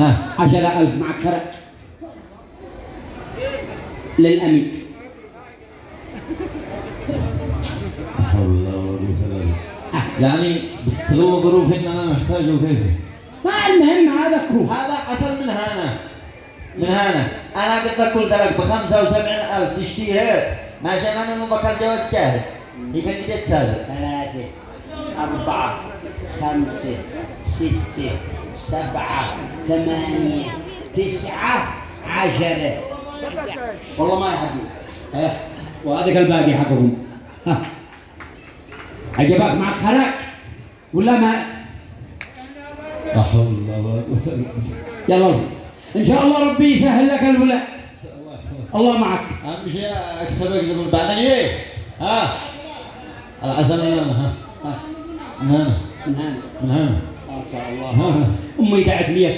10,000 معك فرق للأمين. حول الله ولا قوة إلا بالله. يعني بيستغلوا ظروف ان انا محتاج وكيف. ما المهم هذا كروه. هذا حصل من هنا انا قلت لك قلت لك ب75,000 تشتيها ما جمعنا انه بكر جواز جاهز. هي كانت قد تساوي 3 4 5 6 7 8 9 10. والله ما يحدد. وهذا الباقي حقهم. عجبك معك خرق ولا ما؟ لا حول الله ولا قوة الا بالله. يلا ان شاء الله ربي يسهل لك الولاء. الله معك. اهم شيء اكسبك زبون بعدين ايه؟ العسل من هنا من هنا من هنا ما شاء الله. امي دعت لي